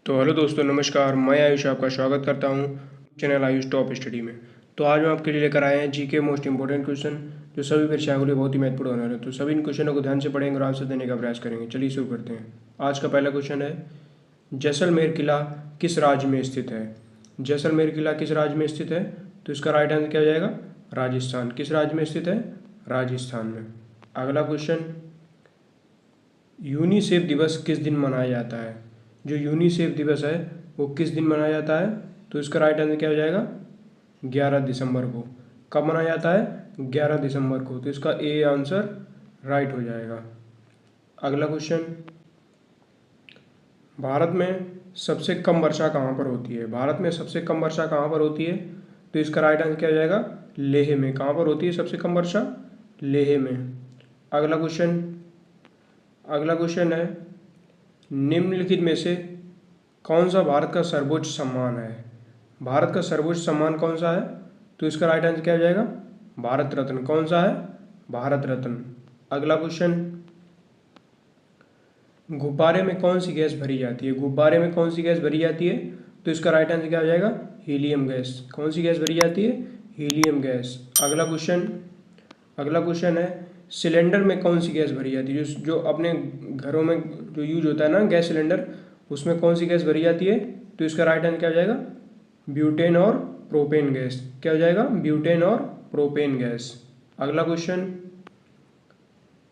तो हेलो दोस्तों, नमस्कार। मैं आयुष आपका स्वागत करता हूं चैनल आयुष टॉप स्टडी में। तो आज हम आपके लिए लेकर आए हैं जीके मोस्ट इंपॉर्टेंट क्वेश्चन, जो सभी परीक्षाओं के लिए बहुत ही महत्वपूर्ण होने वाले हैं। तो सभी इन क्वेश्चनों को ध्यान से पढ़ेंगे और आंसर देने का प्रयास करेंगे। चलिए शुरू करते हैं। आज का पहला क्वेश्चन है, जैसलमेर किला किस राज्य में स्थित है? जैसलमेर किला किस राज्य में स्थित है? तो इसका राइट आंसर क्या हो जाएगा? राजस्थान। किस राज्य में स्थित है? राजस्थान में। अगला क्वेश्चन, यूनिसेफ दिवस किस दिन मनाया जाता है? जो यूनिसेफ दिवस है वो किस दिन मनाया जाता है? तो इसका राइट आंसर क्या हो जाएगा? 11 दिसंबर को। कब मनाया जाता है? 11 दिसंबर को। तो इसका ए आंसर राइट हो जाएगा। अगला क्वेश्चन, भारत में सबसे कम वर्षा कहाँ पर होती है? भारत में सबसे कम वर्षा कहाँ पर होती है? तो इसका राइट आंसर क्या हो जाएगा? लेह में। कहाँ पर होती है सबसे कम वर्षा? लेह में। अगला क्वेश्चन है, निम्नलिखित में से कौन सा भारत का सर्वोच्च सम्मान है? भारत का सर्वोच्च सम्मान कौन सा है? तो इसका राइट आंसर क्या हो जाएगा? भारत रत्न। कौन सा है? भारत रत्न। अगला क्वेश्चन, गुब्बारे में कौन सी गैस भरी जाती है? गुब्बारे में कौन सी गैस भरी जाती है? तो इसका राइट आंसर क्या हो जाएगा? Helium gas. कौन सी गैस भरी जाती है? Helium gas. अगला क्वेश्चन है, सिलेंडर में कौन सी गैस भरी जाती है? जो अपने घरों में जो यूज होता है ना गैस सिलेंडर, उसमें कौन सी गैस भरी जाती है? तो इसका राइट आंसर क्या हो जाएगा? ब्यूटेन और प्रोपेन गैस। क्या हो जाएगा? ब्यूटेन और प्रोपेन गैस। अगला क्वेश्चन,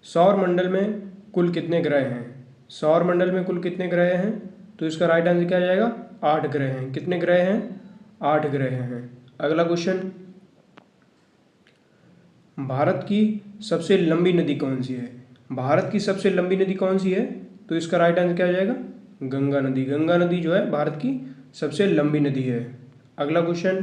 सौर मंडल में कुल कितने ग्रह हैं? सौर मंडल में कुल कितने ग्रह हैं? तो इसका राइट आंसर क्या हो जाएगा? 8 ग्रह हैं। कितने ग्रह हैं? 8 ग्रह हैं। अगला क्वेश्चन, भारत की सबसे लंबी नदी कौन सी है? भारत की सबसे लंबी नदी कौन सी है? तो इसका राइट आंसर क्या हो जाएगा? गंगा नदी। गंगा नदी जो है भारत की सबसे लंबी नदी है। अगला क्वेश्चन,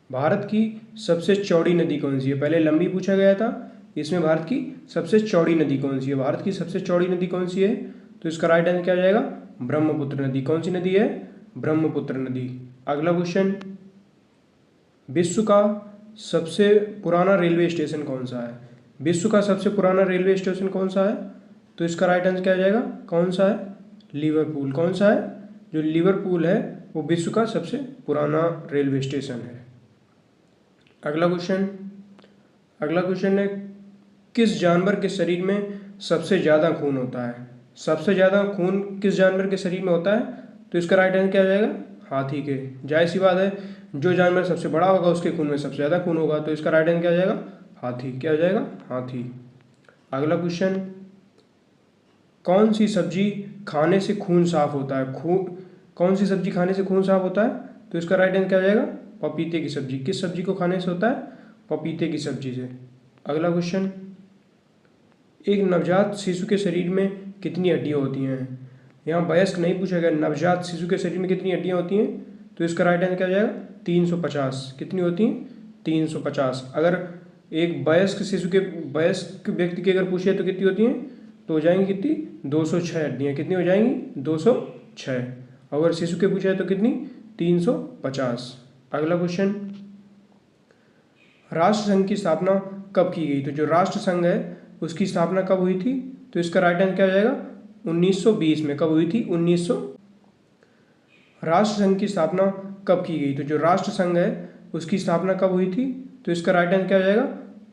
भारत की सबसे चौड़ी नदी कौन सी है? पहले लंबी पूछा गया था, इसमें भारत की सबसे चौड़ी नदी कौन सी है? भारत की सबसे चौड़ी नदी कौन सी है? तो इसका राइट आंसर क्या हो जाएगा? ब्रह्मपुत्र नदी। कौन सी नदी है? ब्रह्मपुत्र नदी। अगला क्वेश्चन, विश्व का सबसे पुराना रेलवे स्टेशन कौन सा है? विश्व का सबसे पुराना रेलवे स्टेशन कौन सा है? तो इसका राइट आंसर क्या हो जाएगा? कौन सा है? लिवरपूल। कौन सा है? जो लिवरपूल है वो विश्व का सबसे पुराना रेलवे स्टेशन है। अगला क्वेश्चन है, किस जानवर के शरीर में सबसे ज़्यादा खून होता है? सबसे ज़्यादा खून किस जानवर के शरीर में होता है? तो इसका राइट आंसर क्या हो जाएगा? हाथी के। जाहिर सी बात है, जो जानवर सबसे बड़ा होगा उसके खून में सबसे ज़्यादा खून होगा। तो इसका राइट आंसर क्या हो जाएगा? हाथी। क्या हो जाएगा? हाथी। अगला क्वेश्चन, कौन सी सब्जी खाने से खून साफ होता है? कौन सी सब्जी खाने से खून साफ होता है? तो इसका राइट आंसर क्या हो जाएगा? पपीते की सब्जी। किस सब्जी को खाने से होता है? पपीते की सब्जी से। अगला क्वेश्चन, एक नवजात शिशु के शरीर में कितनी हड्डियाँ होती हैं? यहाँ वयस्क नहीं पूछा गया, नवजात शिशु के शरीर में कितनी हड्डियाँ होती हैं? तो इसका राइट आंसर क्या हो जाएगा? 350। कितनी होती हैं? 350। अगर एक वयस्क व्यक्ति की अगर पूछे तो कितनी होती हैं? तो हो जाएंगी कितनी? 206 हड्डियाँ। कितनी हो जाएंगी? 206। अगर शिशु के पूछा है तो कितनी? 350। अगला क्वेश्चन, राष्ट्र संघ की स्थापना कब की गई? तो जो राष्ट्र संघ है उसकी स्थापना कब हुई थी? तो इसका राइट आंसर क्या हो जाएगा? 1920 में। कब हुई थी? राष्ट्र संघ की स्थापना कब की गई? तो जो राष्ट्र संघ है उसकी स्थापना कब हुई थी? तो इसका राइट आंसर क्या हो जाएगा?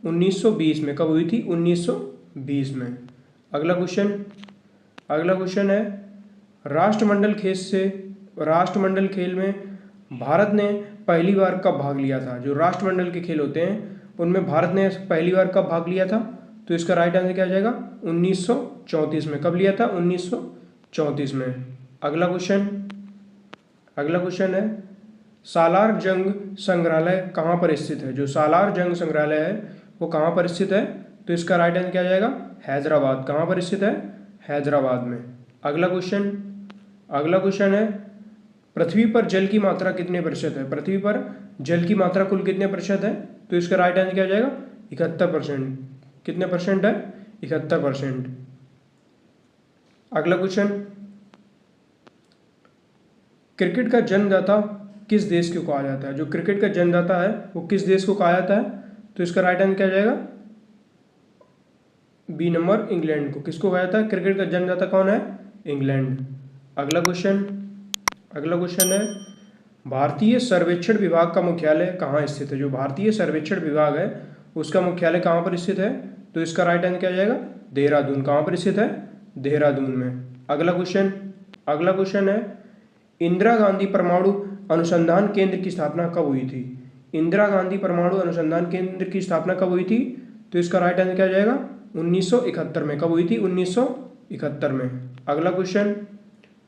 1920 में। कब हुई थी? 1920 में। अगला क्वेश्चन है, राष्ट्रमंडल खेल में भारत ने पहली बार कब भाग लिया था? जो राष्ट्रमंडल के खेल होते हैं उनमें भारत ने पहली बार कब भाग लिया था? तो इसका राइट आंसर क्या हो जाएगा? 1934 में। कब लिया था? 1934 में। अगला क्वेश्चन है, सालार जंग संग्रहालय कहाँ पर स्थित है? जो सालार जंग संग्रहालय है वो कहाँ पर स्थित है? तो इसका राइट आंसर क्या हो जाएगा? हैदराबाद। कहाँ पर स्थित है? हैदराबाद में। अगला क्वेश्चन है, पृथ्वी पर जल की मात्रा कितने प्रतिशत है? पृथ्वी पर जल की मात्रा कुल कितने प्रतिशत है? तो इसका राइट आंसर क्या हो जाएगा? 71%। कितने परसेंट है? 71%। अगला क्वेश्चन, क्रिकेट का जन्मदाता किस देश को कहा जाता है? जो क्रिकेट का जन्मदाता है वो किस देश को कहा जाता है? तो इसका राइट आंसर क्या हो जाएगा? बी नंबर, इंग्लैंड को। किसको कहा जाता है? क्रिकेट का जन्मदाता कौन है? इंग्लैंड। अगला क्वेश्चन है भारतीय सर्वेक्षण विभाग का मुख्यालय कहाँ स्थित है। जो भारतीय सर्वेक्षण विभाग है उसका मुख्यालय कहाँ पर स्थित है, तो इसका राइट आंसर क्या हो जाएगा, देहरादून। कहाँ पर स्थित है, देहरादून में। अगला क्वेश्चन है इंदिरा गांधी परमाणु अनुसंधान केंद्र की स्थापना कब हुई थी। इंदिरा गांधी परमाणु अनुसंधान केंद्र की स्थापना कब हुई थी, तो इसका राइट आंसर क्या हो जाएगा, 1971 में। कब हुई थी, 1971 में।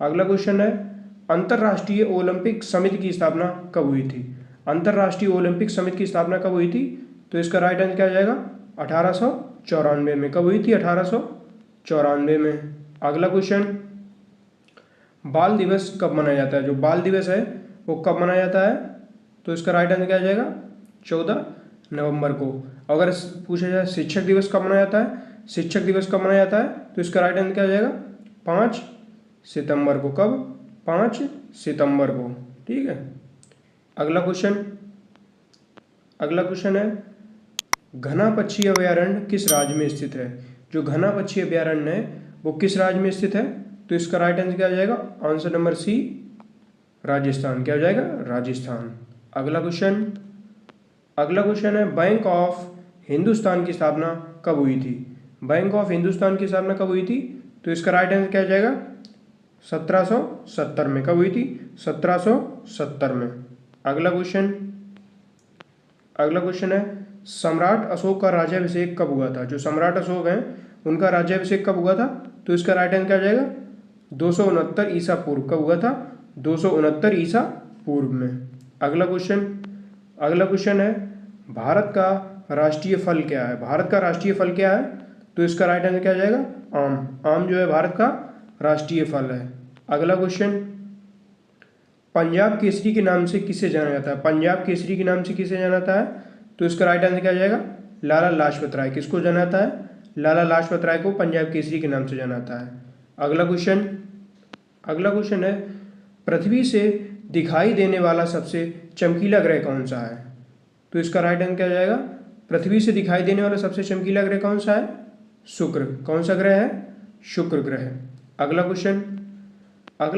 अगला क्वेश्चन है अंतर्राष्ट्रीय ओलंपिक समिति की स्थापना कब हुई थी। अंतर्राष्ट्रीय ओलंपिक समिति की स्थापना कब हुई थी, तो इसका राइट आंसर क्या हो जाएगा, 1894 में। कब हुई थी, 1894 में। अगला क्वेश्चन बाल दिवस कब मनाया जाता है। जो बाल दिवस है वो कब मनाया जाता है, तो इसका राइट आंसर क्या हो जाएगा, 14 नवंबर को। अगर पूछा जाए शिक्षक दिवस कब मनाया जाता है, शिक्षक दिवस कब मनाया जाता है, तो इसका राइट आंसर क्या हो जाएगा, 5 सितंबर को। कब, 5 सितंबर को। ठीक है। अगला क्वेश्चन है घना पक्षी अभयारण्य किस राज्य में स्थित है। जो घना पक्षी अभयारण्य है वो किस राज्य में स्थित है, तो इसका राइट आंसर क्या हो जाएगा, आंसर नंबर सी, राजस्थान। क्या हो जाएगा, राजस्थान। अगला क्वेश्चन है बैंक ऑफ हिंदुस्तान की स्थापना कब हुई थी। बैंक ऑफ हिंदुस्तान की स्थापना कब हुई थी, तो इसका राइट आंसर क्या हो जाएगा, 1770 में। कब हुई थी, 1770 में। अगला क्वेश्चन है सम्राट अशोक का राज्याभिषेक कब हुआ था। जो सम्राट अशोक हैं उनका राज्याभिषेक कब हुआ था, तो इसका राइट आंसर क्या हो जाएगा, 269 ईसा पूर्व। कब हुआ था, 269 ईसा पूर्व में। अगला क्वेश्चन है भारत का राष्ट्रीय फल क्या है। भारत का राष्ट्रीय फल क्या है, तो इसका राइट आंसर क्या हो जाएगा, आम। आम जो है भारत का राष्ट्रीय फल है। अगला क्वेश्चन पंजाब केसरी के नाम से किसे जाना जाता है। पंजाब केसरी के नाम से किसे जाना जाता है, तो इसका राइट आंसर क्या हो जाएगा, लाला लाजपत राय। किसको जाना जाता है, लाला लाजपत राय को पंजाब केसरी के नाम से जाना जाता है। अगला क्वेश्चन है पृथ्वी से दिखाई देने वाला सबसे चमकीला ग्रह कौन सा है, तो इसका राइट आंसर क्या हो जाएगा, पृथ्वी से दिखाई देने वाला सबसे चमकीला ग्रह कौन सा है, शुक्र। कौन सा ग्रह है, शुक्र ग्रह। अगला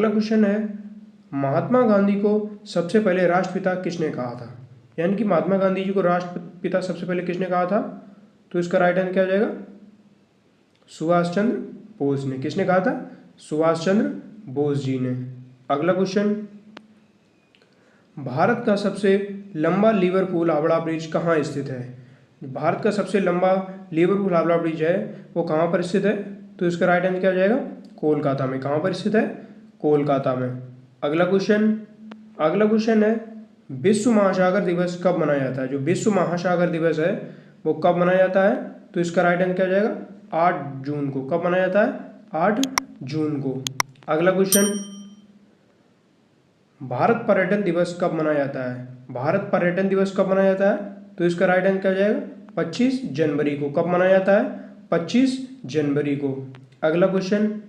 क्वेश्चन है महात्मा गांधी को सबसे पहले राष्ट्रपिता किसने कहा था। यानी कि महात्मा गांधी जी को राष्ट्रपिता सबसे पहले किसने कहा था, तो इसका राइट आंसर क्या हो जाएगा, सुभाष चंद्र बोस ने। किसने कहा था, सुभाष चंद्र बोस जी ने। अगला क्वेश्चन भारत का सबसे लंबा लिवरपूल हावड़ा ब्रिज कहाँ स्थित है। भारत का सबसे लंबा लिवरपूल हावड़ा ब्रिज है वो कहाँ पर स्थित है, तो इसका राइट आंसर क्या हो जाएगा, कोलकाता में। कहाँ पर स्थित है, कोलकाता में। अगला क्वेश्चन है विश्व महासागर दिवस कब मनाया जाता है। जो विश्व महासागर दिवस है वो कब मनाया जाता है, तो इसका राइट आंसर क्या हो जाएगा, 8 जून को। कब मनाया जाता है, 8 जून को। अगला क्वेश्चन भारत पर्यटन दिवस कब मनाया जाता है। भारत पर्यटन दिवस कब मनाया जाता है, तो इसका राइट आंसर क्या हो जाएगा, 25 जनवरी को। कब मनाया जाता है, 25 जनवरी को। अगला क्वेश्चन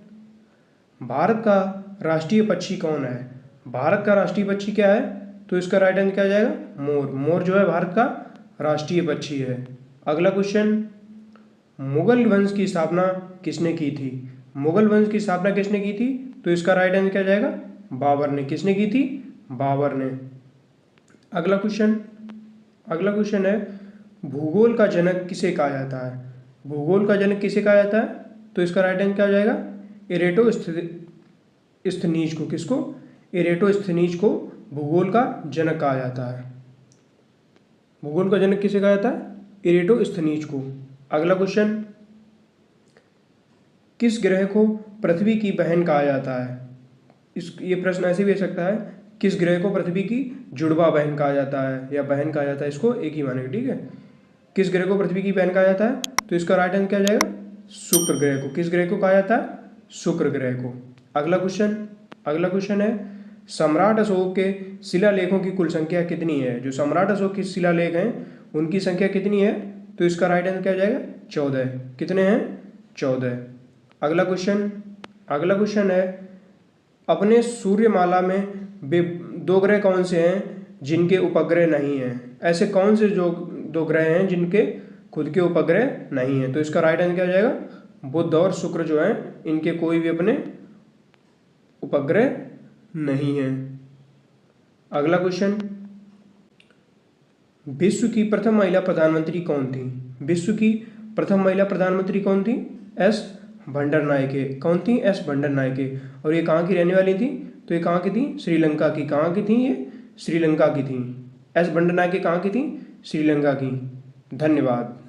भारत का राष्ट्रीय पक्षी कौन है। भारत का राष्ट्रीय पक्षी क्या है, तो इसका राइट आंसर क्या हो जाएगा, मोर। मोर जो है भारत का राष्ट्रीय पक्षी है। अगला क्वेश्चन मुगल वंश की स्थापना किसने की थी। मुगल वंश की स्थापना किसने की थी, तो इसका राइट आंसर क्या हो जाएगा, बाबर ने। किसने की थी, बाबर ने। अगला क्वेश्चन है भूगोल का जनक किसे कहा जाता है। भूगोल का जनक किसे कहा जाता है, तो इसका राइट आंसर क्या हो जाएगा, इरेटोस्थनीज को। किसको, इरेटोस्थनीज को भूगोल का जनक कहा जाता है। भूगोल का जनक किसे कहा जाता है, इरेटोस्थनीज को। अगला क्वेश्चन किस ग्रह को पृथ्वी की बहन कहा जाता है। ये प्रश्न ऐसे भी हो सकता है, किस ग्रह को पृथ्वी की जुड़वा बहन कहा जाता है या बहन कहा जाता है, इसको एक ही मानेगा। ठीक है, किस ग्रह को पृथ्वी की बहन कहा जाता है, तो इसका राइट आंसर क्या हो जाएगा, शुक्र ग्रह को। किस ग्रह को कहा जाता है, शुक्र ग्रह को। अगला क्वेश्चन है सम्राट अशोक के शिलालेखों की कुल संख्या कितनी है। जो सम्राट अशोक के शिलालेख हैं उनकी संख्या कितनी है, तो इसका राइट आंसर क्या हो जाएगा, 14। कितने हैं, 14। अगला क्वेश्चन है अपने सूर्यमाला में वे 2 ग्रह कौन से हैं जिनके उपग्रह नहीं हैं। ऐसे कौन से जो 2 ग्रह हैं जिनके खुद के उपग्रह नहीं हैं, तो इसका राइट आंसर क्या हो जाएगा, बुध और शुक्र जो हैं इनके कोई भी अपने उपग्रह नहीं है। अगला क्वेश्चन, विश्व की प्रथम महिला प्रधानमंत्री कौन थी? विश्व की प्रथम महिला प्रधानमंत्री कौन थी? एस भंडरनायके। कौन थी? एस भंडरनायके। और ये कहाँ की रहने वाली थी? तो ये कहाँ की थी? श्रीलंका की। कहाँ की थी ये? श्रीलंका की थी। एस भंडरनायके कहाँ की थी? श्रीलंका की। धन्यवाद।